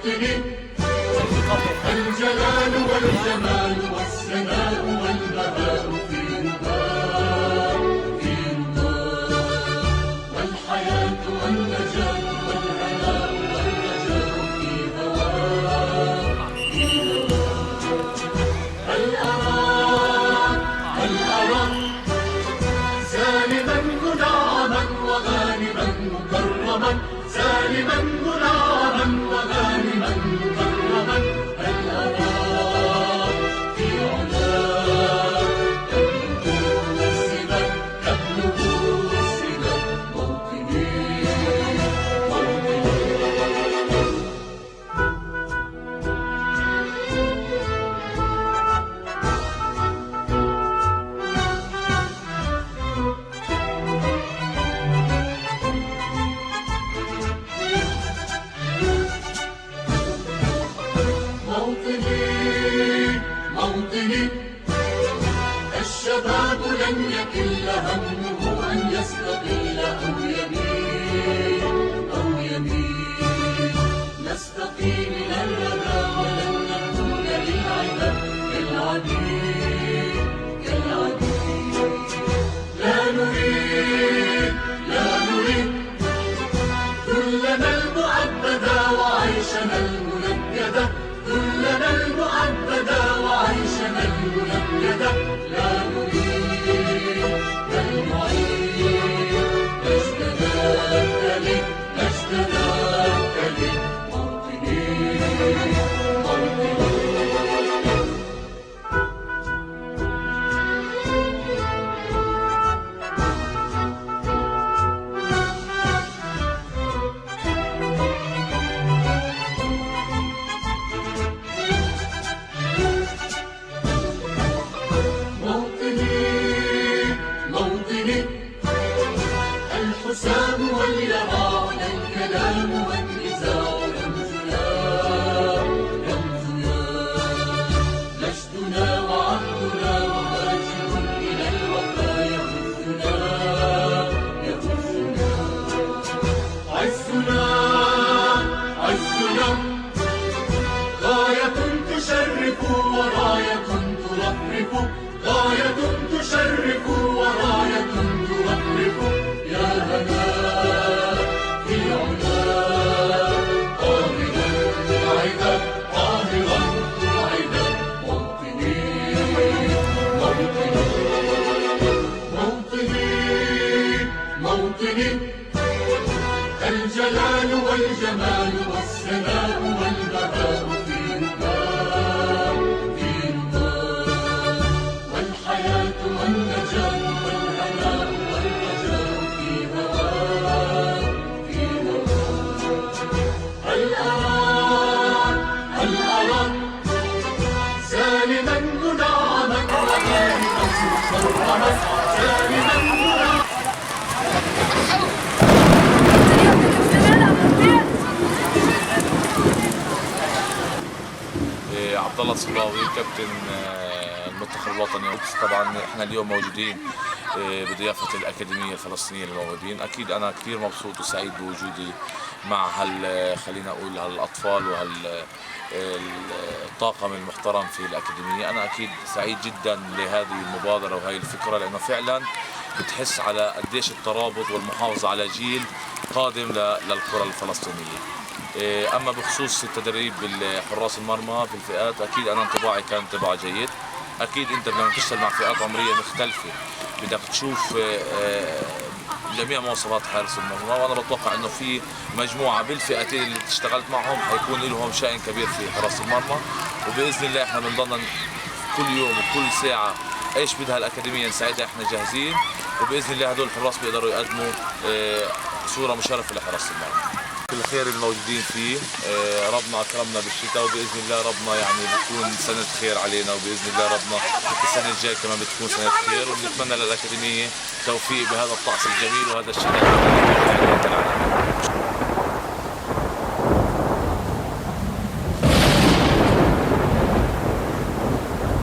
موطني الجلال والجمال والسناء والبهاء في رباك في رباك، والحياة والنجاة والهناء والرجاء في هواك في هواك. هل أراك سالما منعما وغانما مكرما، سالما منعما وغانما مكرما. هل أراك في علاك تبلغ السماء تبلغ السماء موطني موطني. موطني الشباب لن يكل همه أن يستقل أو يميل أو يميل. نستقي من الردى ولن نكون للعباد كالعبيد كالعبيد. لا نريد كلنا المؤبدا وعيشنا المنكدا، كلنا المؤبدا وعيشنا المنكدا. لا نريد بل نعيد مجدنا التالي مجدنا التالي موطني موطني. الحسام واليران الكلام والنزاع رمزنا رمزنا. مجدنا وعهدنا وواجب إلى الوفاء يهزنا يهزنا. عزنا عزنا غاية تشرف وراية ترفرف، غاية تشرف وراية ترفرف. يا هناك في علاك قاهرا عدا قاهرا عدا موطني موطني موطني موطني الجلال والجمال والسناء والبهاء في رباك في رباك، والحياة والنجاة والهناء والرجاء في هواك في هواك. هل أراك سالما منعما وغانما مكرما، سالما منعما. عبد الله الصباوي كابتن المنتخب الوطني. طبعا احنا اليوم موجودين بضيافه الاكاديميه الفلسطينيه للموهوبين. اكيد انا كثير مبسوط وسعيد بوجودي مع خلينا اقول هالاطفال الطاقم المحترم في الاكاديميه. انا اكيد سعيد جدا لهذه المبادره وهي الفكره، لانه فعلا بتحس على قديش الترابط والمحافظه على جيل قادم للكره الفلسطينيه. اما بخصوص التدريب بالحراس المرمى في الفئات، اكيد انا انطباعي كان انطباع جيد. اكيد انت لما تشتغل مع فئات عمريه مختلفه بدك تشوف جميع مواصفات حارس المرمى، وانا بتوقع انه في مجموعه بالفئتين اللي اشتغلت معهم حيكون لهم شأن كبير في حراس المرمى. وباذن الله احنا بنضلنا كل يوم وكل ساعه ايش بدها الاكاديميه نساعدها، احنا جاهزين. وباذن الله هدول الحراس بيقدروا يقدموا صوره مشرفه لحراس المرمى. كل خير الموجودين فيه، ربنا اكرمنا بالشتاء وباذن الله ربنا يعني بتكون سنه خير علينا، وباذن الله ربنا السنه الجايه كمان بتكون سنه خير. ونتمنى للاكاديميه توفيق بهذا الطقس الجميل وهذا الشتاء.